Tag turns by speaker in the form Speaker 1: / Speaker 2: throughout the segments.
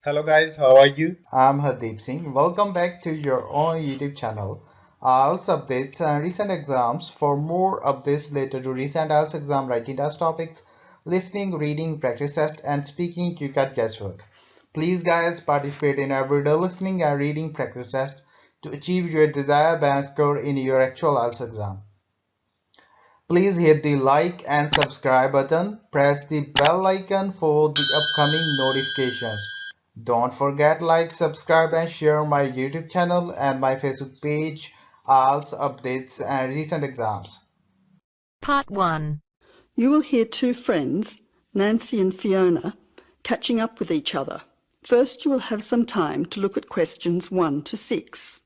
Speaker 1: Hello guys, how are you?
Speaker 2: I'm Hardeep Singh. Welcome back to your own YouTube channel. IELTS updates and recent exams. For more updates related to recent IELTS exam writing test topics, listening, reading, practice test, and speaking, you can guesswork. Please guys participate in everyday listening and reading practice test to achieve your desired band score in your actual IELTS exam. Please hit the like and subscribe button. Press the bell icon for the upcoming notifications. Don't forget like, subscribe and share my YouTube channel and my Facebook page, IELTS updates and recent exams.
Speaker 3: Part 1.
Speaker 4: You will hear two friends, Nancy and Fiona, catching up with each other. First, you will have some time to look at questions 1 to 6.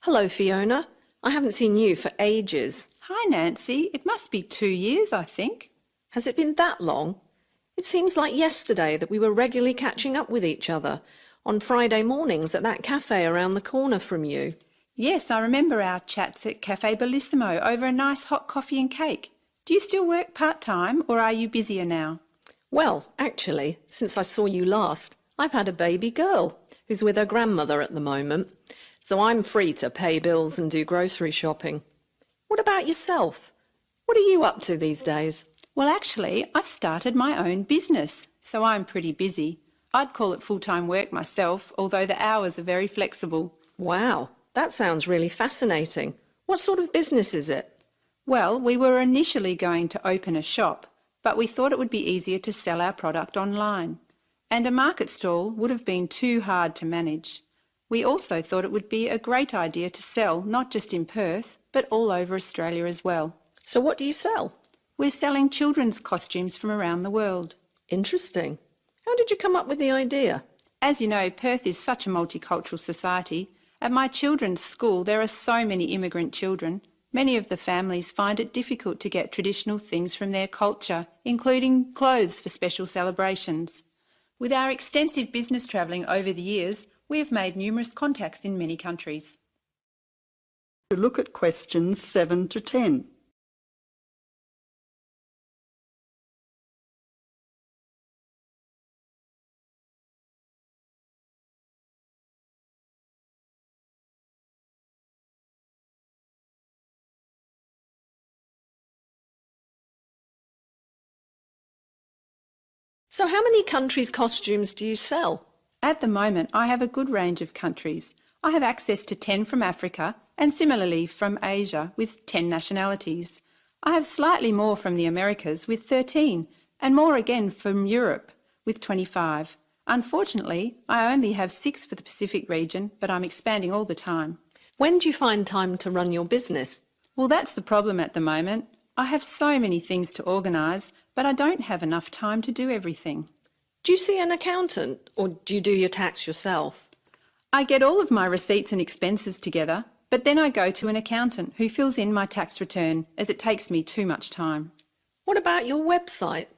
Speaker 3: Hello, Fiona. I haven't seen you for ages.
Speaker 5: Hi, Nancy. It must be 2 years, I think.
Speaker 3: Has it been that long? It seems like yesterday that we were regularly catching up with each other on Friday mornings at that cafe around the corner from you.
Speaker 5: Yes, I remember our chats at Cafe Bellissimo over a nice hot coffee and cake. Do you still work part-time or are you busier now?
Speaker 3: Well, actually, since I saw you last, I've had a baby girl who's with her grandmother at the moment, so I'm free to pay bills and do grocery shopping. What about yourself? What are you up to these days?
Speaker 5: Well, actually, I've started my own business, so I'm pretty busy. I'd call it full-time work myself, although the hours are very flexible.
Speaker 3: Wow, that sounds really fascinating. What sort of business is it?
Speaker 5: Well, we were initially going to open a shop, but we thought it would be easier to sell our product online. And a market stall would have been too hard to manage. We also thought it would be a great idea to sell not just in Perth, but all over Australia as well.
Speaker 3: So what do you sell?
Speaker 5: We're selling children's costumes from around the world.
Speaker 3: Interesting. How did you come up with the idea?
Speaker 5: As you know, Perth is such a multicultural society. At my children's school, there are so many immigrant children. Many of the families find it difficult to get traditional things from their culture, including clothes for special celebrations. With our extensive business travelling over the years, we have made numerous contacts in many countries.
Speaker 4: To look at questions 7 to 10.
Speaker 3: So how many countries' costumes do you sell?
Speaker 5: At the moment, I have a good range of countries. I have access to 10 from Africa and similarly from Asia with 10 nationalities. I have slightly more from the Americas with 13 and more again from Europe with 25. Unfortunately, I only have 6 for the Pacific region, but I'm expanding all the time.
Speaker 3: When do you find time to run your business?
Speaker 5: Well, that's the problem at the moment. I have so many things to organise, but I don't have enough time to do everything.
Speaker 3: Do you see an accountant or do you do your tax yourself?
Speaker 5: I get all of my receipts and expenses together, but then I go to an accountant who fills in my tax return as it takes me too much time.
Speaker 3: What about your website?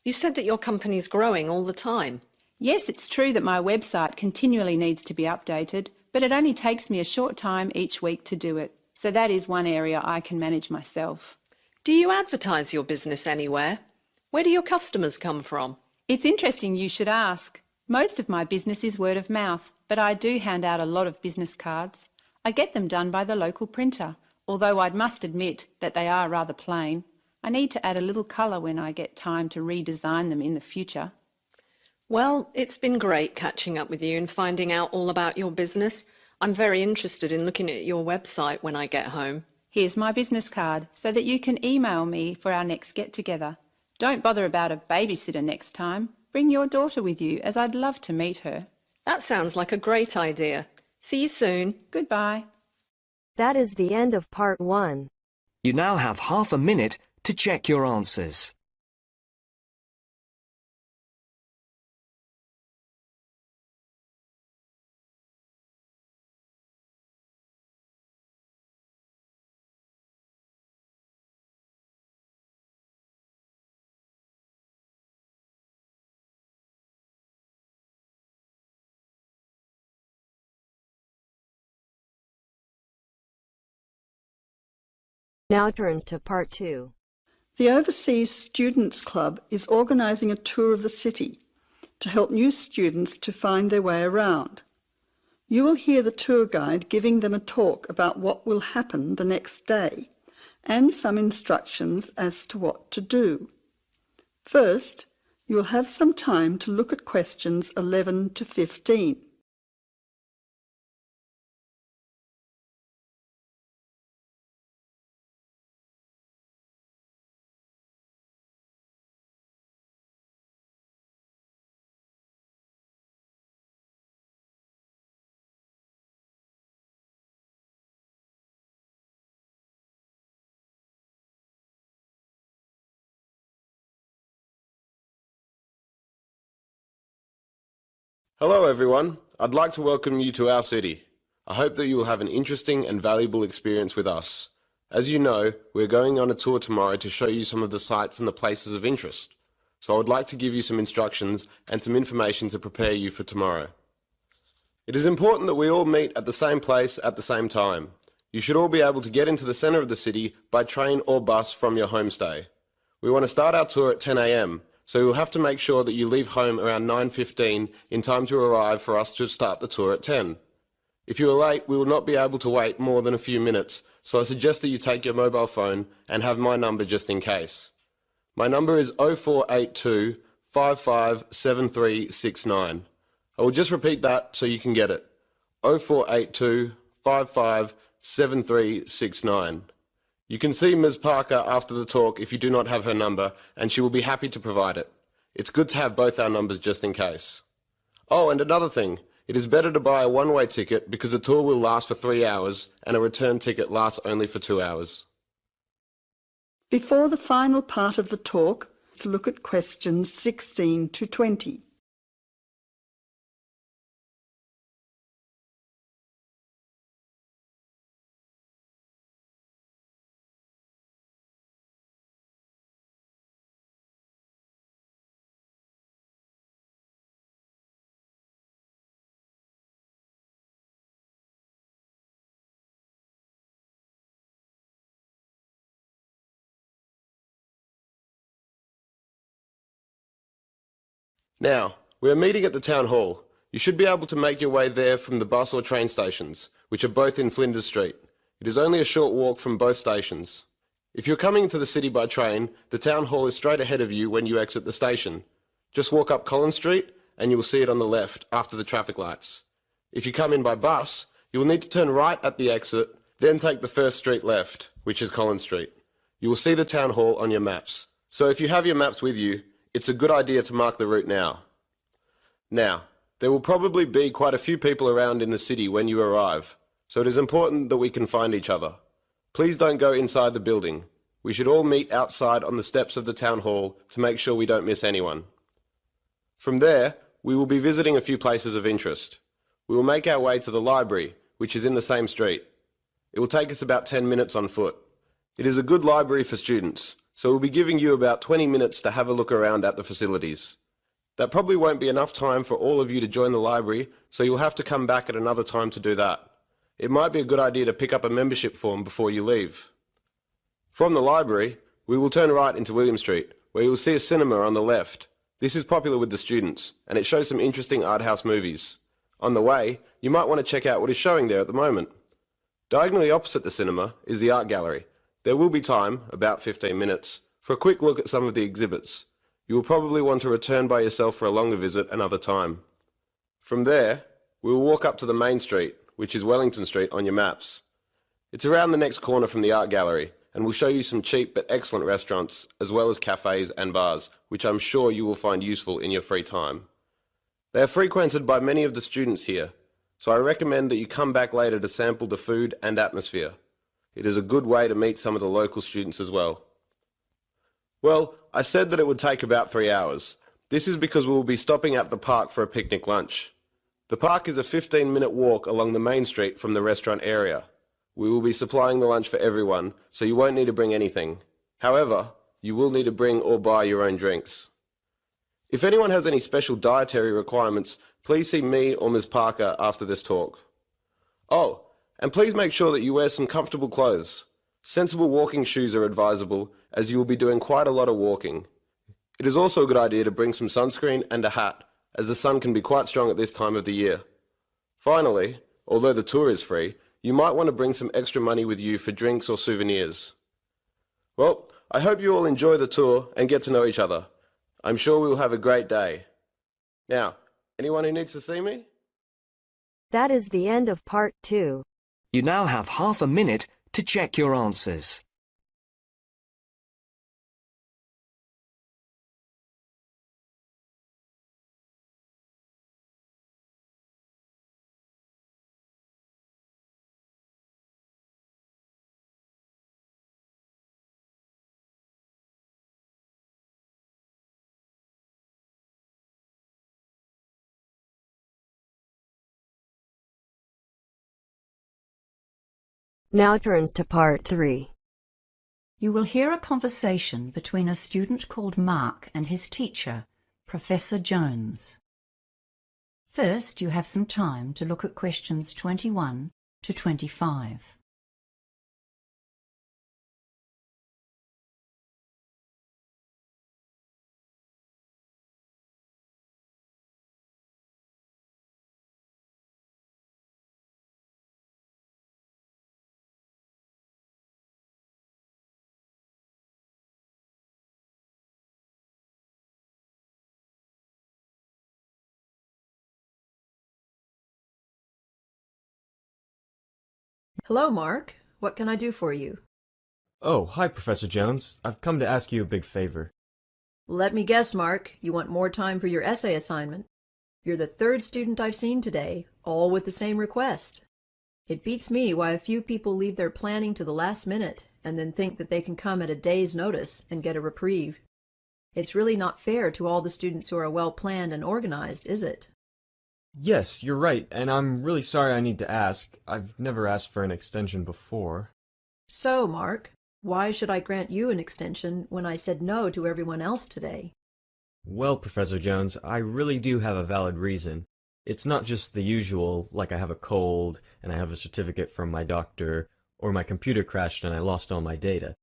Speaker 3: You said that your company's growing all the time.
Speaker 5: Yes, it's true that my website continually needs to be updated, but it only takes me a short time each week to do it. So that is one area I can manage myself.
Speaker 3: Do you advertise your business anywhere? Where do your customers come from?
Speaker 5: It's interesting you should ask. Most of my business is word of mouth, but I do hand out a lot of business cards. I get them done by the local printer, although I must admit that they are rather plain. I need to add a little colour when I get time to redesign them in the future.
Speaker 3: Well, it's been great catching up with you and finding out all about your business. I'm very interested in looking at your website when I get home.
Speaker 5: Here's my business card so that you can email me for our next get-together. Don't bother about a babysitter next time. Bring your daughter with you, as I'd love to meet her.
Speaker 3: That sounds like a great idea. See you soon.
Speaker 5: Goodbye.
Speaker 6: That is the end of part 1.
Speaker 7: You now have half a minute to check your answers.
Speaker 6: Now turns to Part 2.
Speaker 4: The Overseas Students Club is organising a tour of the city to help new students to find their way around. You will hear the tour guide giving them a talk about what will happen the next day and some instructions as to what to do. First, you will have some time to look at questions 11 to 15.
Speaker 1: Hello everyone, I'd like to welcome you to our city. I hope that you will have an interesting and valuable experience with us. As you know, we're going on a tour tomorrow to show you some of the sites and the places of interest. So I would like to give you some instructions and some information to prepare you for tomorrow. It is important that we all meet at the same place at the same time. You should all be able to get into the centre of the city by train or bus from your homestay. We want to start our tour at 10 a.m. So you'll have to make sure that you leave home around 9:15 in time to arrive for us to start the tour at 10. If you are late, we will not be able to wait more than a few minutes, so I suggest that you take your mobile phone and have my number just in case. My number is 0482 557369. I will just repeat that so you can get it. 0482 557369. You can see Ms. Parker after the talk if you do not have her number, and she will be happy to provide it. It's good to have both our numbers just in case. Oh, and another thing, it is better to buy a one-way ticket because the tour will last for 3 hours and a return ticket lasts only for 2 hours.
Speaker 4: Before the final part of the talk, to look at questions 16 to 20.
Speaker 1: Now, we are meeting at the town hall. You should be able to make your way there from the bus or train stations, which are both in Flinders Street. It is only a short walk from both stations. If you're coming into the city by train, the town hall is straight ahead of you when you exit the station. Just walk up Collins Street and you will see it on the left after the traffic lights. If you come in by bus, you will need to turn right at the exit, then take the first street left, which is Collins Street. You will see the town hall on your maps. So if you have your maps with you, it's a good idea to mark the route now. Now, there will probably be quite a few people around in the city when you arrive, so it is important that we can find each other. Please don't go inside the building. We should all meet outside on the steps of the town hall to make sure we don't miss anyone. From there, we will be visiting a few places of interest. We will make our way to the library, which is in the same street. It will take us about 10 minutes on foot. It is a good library for students, so we'll be giving you about 20 minutes to have a look around at the facilities. That probably won't be enough time for all of you to join the library, so you'll have to come back at another time to do that. It might be a good idea to pick up a membership form before you leave. From the library, we will turn right into William Street, where you will see a cinema on the left. This is popular with the students, and it shows some interesting art house movies. On the way, you might want to check out what is showing there at the moment. Diagonally opposite the cinema is the art gallery. There will be time, about 15 minutes, for a quick look at some of the exhibits. You will probably want to return by yourself for a longer visit another time. From there, we will walk up to the main street, which is Wellington Street on your maps. It's around the next corner from the art gallery, and will show you some cheap but excellent restaurants, as well as cafes and bars, which I'm sure you will find useful in your free time. They are frequented by many of the students here, so I recommend that you come back later to sample the food and atmosphere. It is a good way to meet some of the local students as well. Well, I said that it would take about 3 hours. This is because we will be stopping at the park for a picnic lunch. The park is a 15-minute walk along the main street from the restaurant area. We will be supplying the lunch for everyone, so you won't need to bring anything. However, you will need to bring or buy your own drinks. If anyone has any special dietary requirements, please see me or Ms. Parker after this talk. Oh, and please make sure that you wear some comfortable clothes. Sensible walking shoes are advisable as you will be doing quite a lot of walking. It is also a good idea to bring some sunscreen and a hat, as the sun can be quite strong at this time of the year. Finally, although the tour is free, you might want to bring some extra money with you for drinks or souvenirs. Well, I hope you all enjoy the tour and get to know each other. I'm sure we will have a great day. Now, anyone who needs to see me?
Speaker 6: That is the end of part 2.
Speaker 7: You now have half a minute to check your answers.
Speaker 6: Now turns to part 3.
Speaker 8: You will hear a conversation between a student called Mark and his teacher, Professor Jones. First, you have some time to look at questions 21 to 25.
Speaker 3: Hello, Mark. What can I do for you?
Speaker 9: Oh, hi, Professor Jones. I've come to ask you a big favor.
Speaker 3: Let me guess, Mark. You want more time for your essay assignment. You're the third student I've seen today, all with the same request. It beats me why a few people leave their planning to the last minute and then think that they can come at a day's notice and get a reprieve. It's really not fair to all the students who are well planned and organized, is it?
Speaker 9: Yes, you're right, and I'm really sorry I need to ask. I've never asked for an extension before.
Speaker 3: So, Mark, why should I grant you an extension when I said no to everyone else today?
Speaker 9: Well, Professor Jones, I really do have a valid reason. It's not just the usual, like I have a cold, and I have a certificate from my doctor, or my computer crashed and I lost all my data.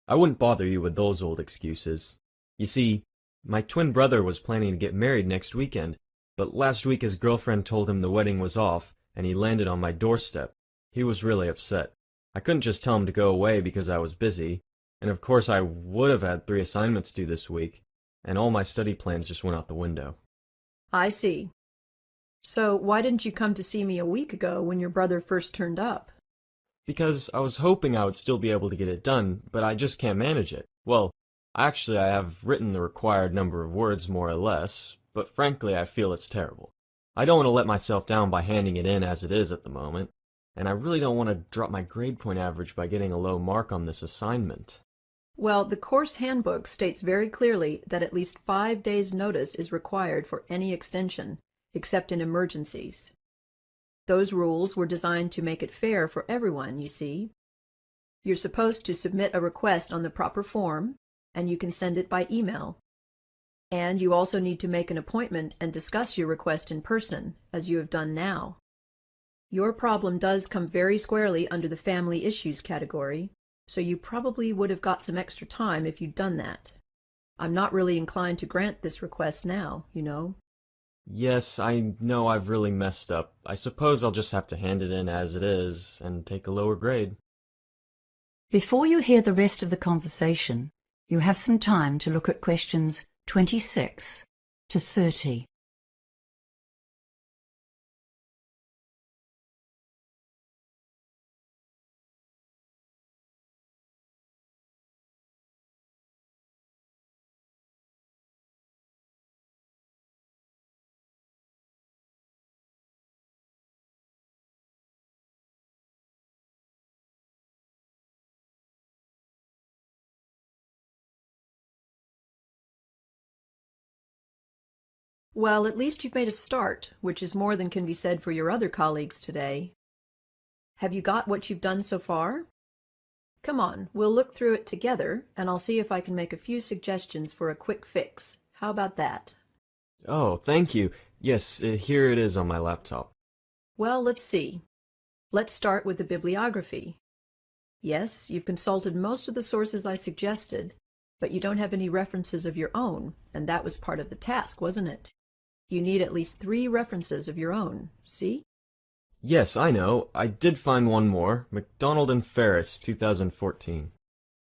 Speaker 9: I wouldn't bother you with those old excuses. You see, my twin brother was planning to get married next weekend, but last week his girlfriend told him the wedding was off, and he landed on my doorstep. He was really upset. I couldn't just tell him to go away because I was busy, and of course I would have had 3 assignments due this week, and all my study plans just went out the window.
Speaker 3: I see. So why didn't you come to see me a week ago when your brother first turned up?
Speaker 9: Because I was hoping I would still be able to get it done, but I just can't manage it. Well, actually I have written the required number of words more or less, but frankly I feel it's terrible. I don't want to let myself down by handing it in as it is at the moment, and I really don't want to drop my grade point average by getting a low mark on this assignment.
Speaker 3: Well, the course handbook states very clearly that at least 5 days' notice is required for any extension, except in emergencies. Those rules were designed to make it fair for everyone, you see. You're supposed to submit a request on the proper form, and you can send it by email. And you also need to make an appointment and discuss your request in person, as you have done now. Your problem does come very squarely under the family issues category, so you probably would have got some extra time if you'd done that. I'm not really inclined to grant this request now, you know.
Speaker 9: Yes, I know I've really messed up. I suppose I'll just have to hand it in as it is and take a lower grade.
Speaker 8: Before you hear the rest of the conversation, you have some time to look at questions 26 to 30.
Speaker 3: Well, at least you've made a start, which is more than can be said for your other colleagues today. Have you got what you've done so far? Come on, we'll look through it together, and I'll see if I can make a few suggestions for a quick fix. How about that?
Speaker 9: Oh, thank you. Yes, here it is on my laptop.
Speaker 3: Well, let's see. Let's start with the bibliography.
Speaker 10: Yes, you've consulted most of the sources I suggested, but you don't have any references of your own, and that was part of the task, wasn't it? You need at least 3 references of your own, see?
Speaker 9: Yes, I know. I did find one more. McDonald and Ferris, 2014.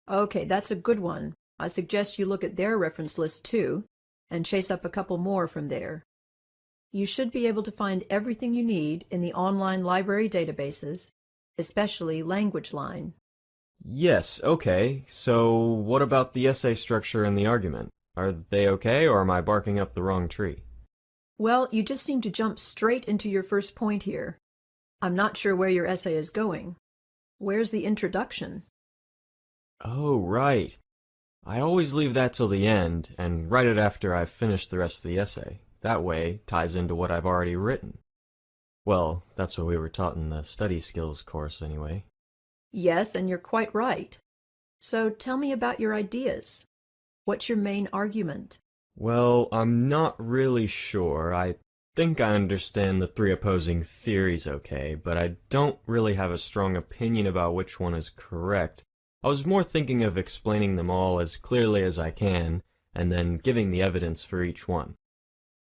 Speaker 10: Okay, that's a good one. I suggest you look at their reference list too, and chase up a couple more from there. You should be able to find everything you need in the online library databases, especially LanguageLine.
Speaker 9: Yes, okay. So what about the essay structure and the argument? Are they okay, or am I barking up the wrong tree?
Speaker 10: Well, you just seem to jump straight into your first point here. I'm not sure where your essay is going. Where's the introduction?
Speaker 9: Oh, right. I always leave that till the end, and write it after I've finished the rest of the essay. That way, it ties into what I've already written. Well, that's what we were taught in the study skills course anyway.
Speaker 10: Yes, and you're quite right. So tell me about your ideas. What's your main argument?
Speaker 9: Well, I'm not really sure. I think I understand the 3 opposing theories okay, but I don't really have a strong opinion about which one is correct. I was more thinking of explaining them all as clearly as I can, and then giving the evidence for each one.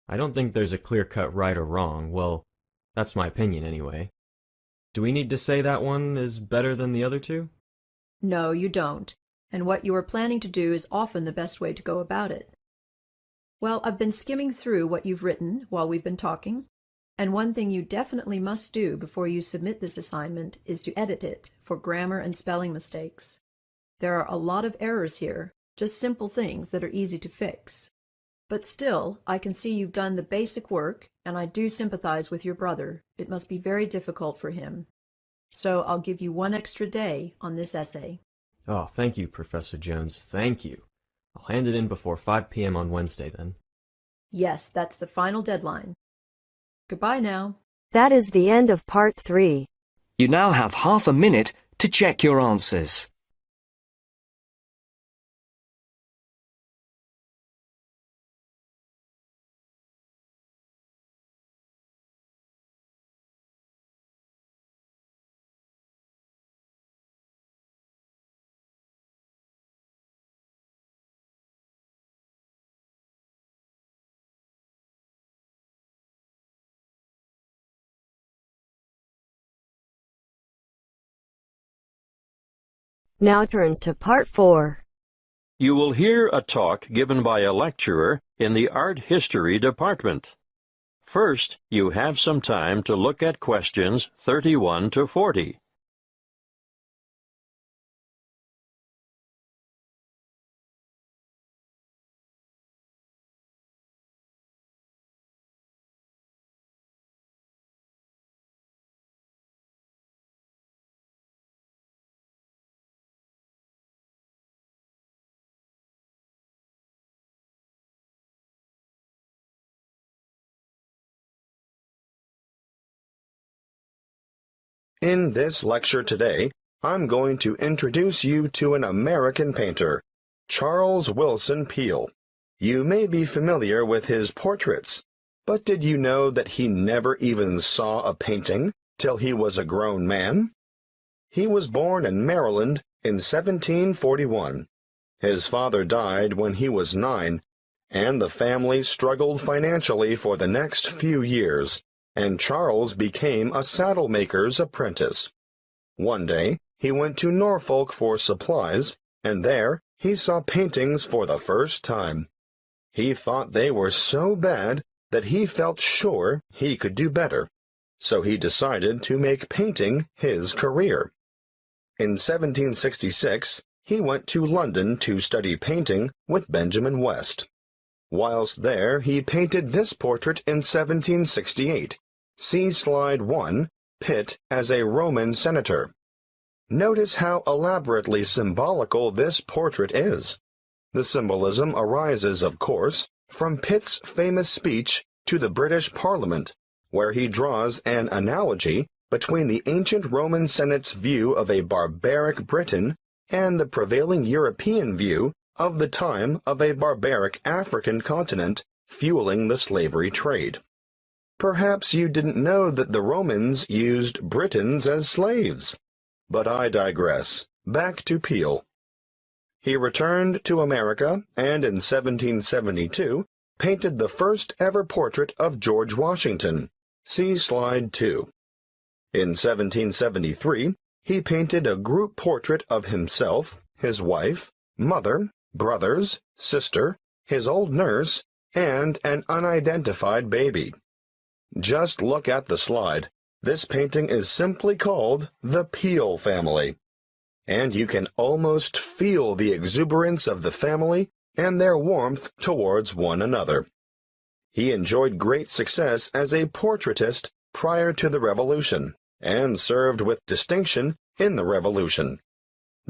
Speaker 9: I don't think there's a clear-cut right or wrong. Well, that's my opinion anyway. Do we need to say that one is better than the other 2?
Speaker 10: No, you don't. And what you are planning to do is often the best way to go about it. Well, I've been skimming through what you've written while we've been talking, and one thing you definitely must do before you submit this assignment is to edit it for grammar and spelling mistakes. There are a lot of errors here, just simple things that are easy to fix. But still, I can see you've done the basic work, and I do sympathize with your brother. It must be very difficult for him. So I'll give you 1 extra day on this essay.
Speaker 9: Oh, thank you, Professor Jones. Thank you. I'll hand it in before 5 p.m. on Wednesday, then.
Speaker 10: Yes, that's the final deadline. Goodbye now.
Speaker 6: That is the end of part 3.
Speaker 7: You now have half a minute to check your answers.
Speaker 6: Now turns to part 4.
Speaker 11: You will hear a talk given by a lecturer in the Art History department. First, you have some time to look at questions 31 to 40.
Speaker 12: In this lecture today, I'm going to introduce you to an American painter, Charles Willson Peale. You may be familiar with his portraits, but did you know that he never even saw a painting till he was a grown man? He was born in Maryland in 1741. His father died when he was 9, and the family struggled financially for the next few years, and Charles became a saddle-maker's apprentice. One day, he went to Norfolk for supplies, and there he saw paintings for the first time. He thought they were so bad that he felt sure he could do better, so he decided to make painting his career. In 1766, he went to London to study painting with Benjamin West. Whilst there, he painted this portrait in 1768. See Slide 1, Pitt as a Roman senator. Notice how elaborately symbolical this portrait is. The symbolism arises, of course, from Pitt's famous speech to the British Parliament, where he draws an analogy between the ancient Roman Senate's view of a barbaric Britain and the prevailing European view of the time of a barbaric African continent fueling the slavery trade. Perhaps you didn't know that the Romans used Britons as slaves. But I digress. back to Peel. He returned to America and in 1772 painted the first ever portrait of George Washington. See slide 2. In 1773, he painted a group portrait of himself, his wife, mother, brothers, sister, his old nurse, and an unidentified baby. Just look at the slide. This painting is simply called the Peel family. And you can almost feel the exuberance of the family and their warmth towards one another. He enjoyed great success as a portraitist prior to the Revolution, and served with distinction in the Revolution.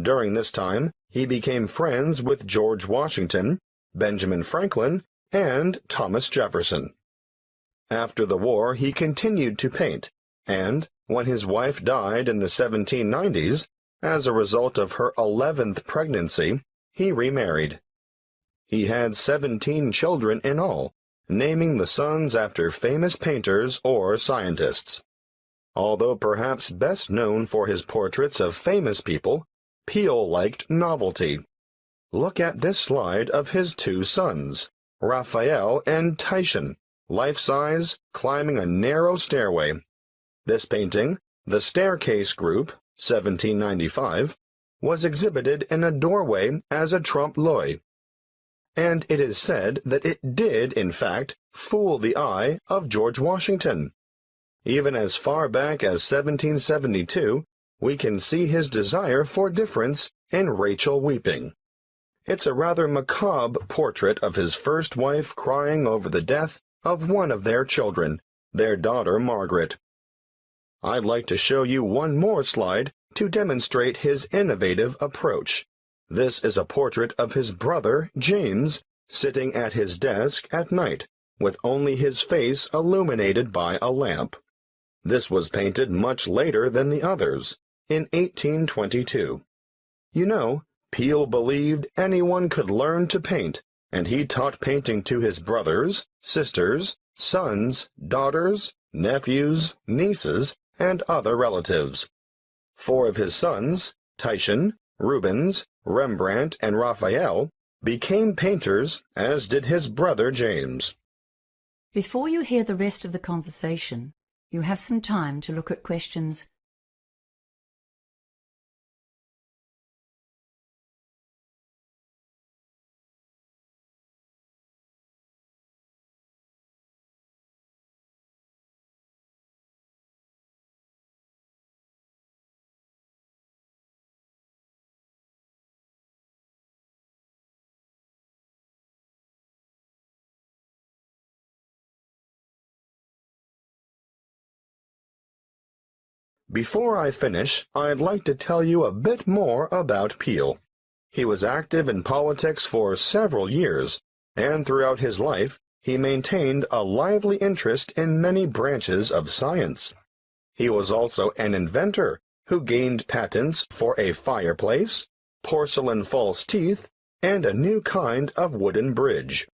Speaker 12: During this time, he became friends with George Washington, Benjamin Franklin, and Thomas Jefferson. After the war, he continued to paint, and, when his wife died in the 1790s, as a result of her 11th pregnancy, he remarried. He had 17 children in all, naming the sons after famous painters or scientists. Although perhaps best known for his portraits of famous people, Peel liked novelty. Look at this slide of his two sons, Raphael and Titian, life-size, climbing a narrow stairway. This painting, The Staircase Group, 1795, was exhibited in a doorway as a trompe-l'oeil, and it is said that it did, in fact, fool the eye of George Washington. Even as far back as 1772, we can see his desire for difference in Rachel weeping. It's a rather macabre portrait of his first wife crying over the death of one of their children, their daughter Margaret. I'd like to show you one more slide to demonstrate his innovative approach. This is a portrait of his brother, James, sitting at his desk at night, with only his face illuminated by a lamp. This was painted much later than the others, in 1822. You know, Peel believed anyone could learn to paint, and he taught painting to his brothers, sisters, sons, daughters, nephews, nieces, and other relatives. 4 of his sons, Titian, Rubens, Rembrandt, and Raphael, became painters, as did his brother James.
Speaker 8: Before you hear the rest of the conversation, you have some time to look at questions
Speaker 12: Before I finish, I'd like to tell you a bit more about Peel. He was active in politics for several years, and throughout his life, he maintained a lively interest in many branches of science. He was also an inventor who gained patents for a fireplace, porcelain false teeth, and a new kind of wooden bridge.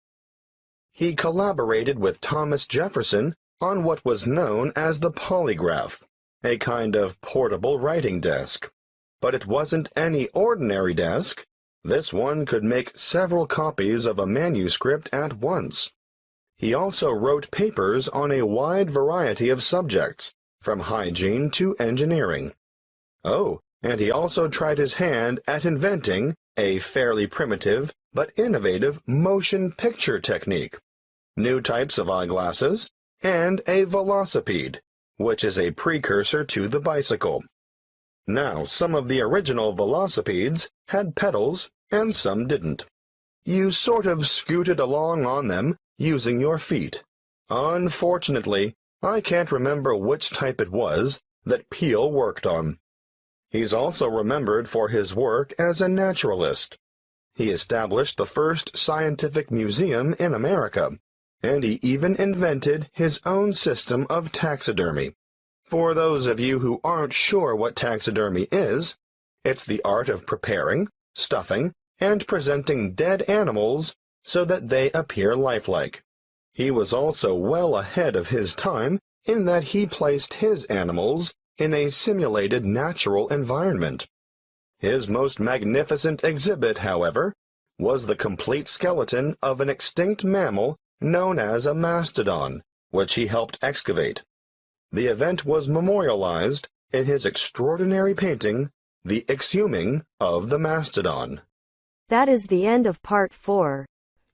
Speaker 12: He collaborated with Thomas Jefferson on what was known as the polygraph, a kind of portable writing desk. But it wasn't any ordinary desk. This one could make several copies of a manuscript at once. He also wrote papers on a wide variety of subjects, from hygiene to engineering. Oh, and he also tried his hand at inventing a fairly primitive but innovative motion picture technique, new types of eyeglasses, and a velocipede, which is a precursor to the bicycle. Now, some of the original velocipedes had pedals and some didn't. You sort of scooted along on them using your feet. Unfortunately, I can't remember which type it was that Peel worked on. He's also remembered for his work as a naturalist. He established the first scientific museum in America, and he even invented his own system of taxidermy. For those of you who aren't sure what taxidermy is, it's the art of preparing, stuffing, and presenting dead animals so that they appear lifelike. He was also well ahead of his time in that he placed his animals in a simulated natural environment. His most magnificent exhibit, however, was the complete skeleton of an extinct mammal known as a mastodon, which he helped excavate. The event was memorialized in his extraordinary painting, The Exhuming of the Mastodon.
Speaker 6: That is the end of part 4.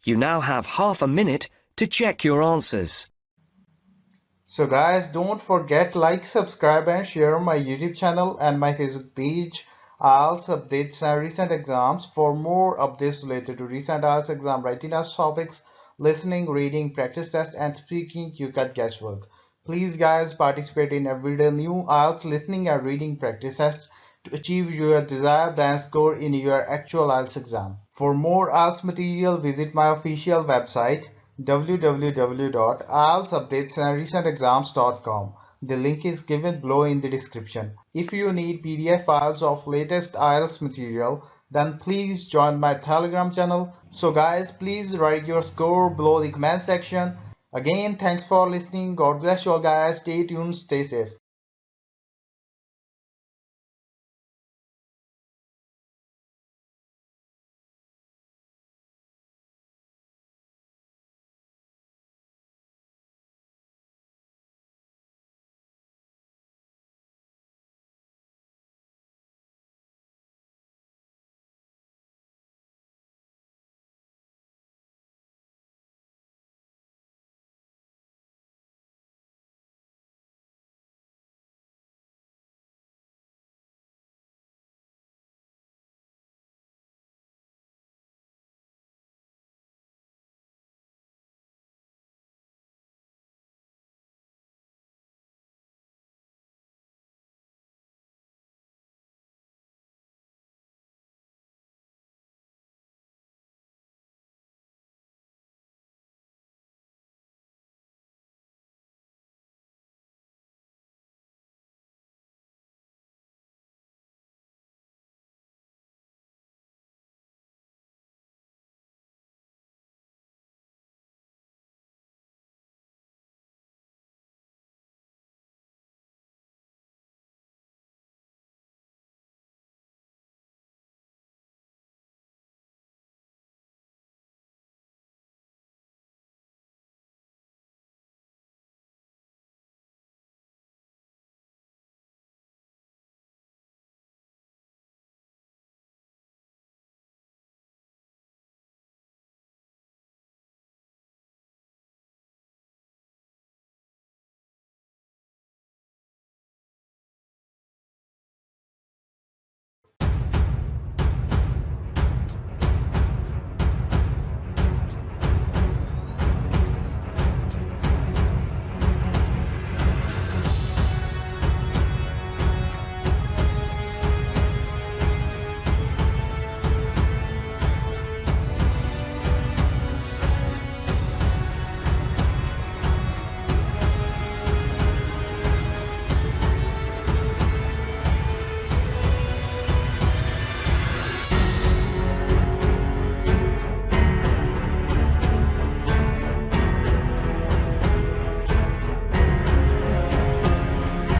Speaker 7: You now have half a minute to check your answers.
Speaker 2: So guys, don't forget like, subscribe and share my YouTube channel and my Facebook page, IELTS updates and recent exams. For more updates related to recent IELTS exam writing test topics, listening, reading, practice test and speaking, you got guesswork. Please guys, participate in everyday new IELTS listening and reading practice tests to achieve your desired band score in your actual IELTS exam. For more IELTS material, visit my official website www.ieltsupdatesandrecentexams.com. The link is given below in the description. If you need PDF files of latest IELTS material, then please join my Telegram channel. So guys, please write your score below the comment section. Again, thanks for listening. God bless you all guys. Stay tuned, stay safe.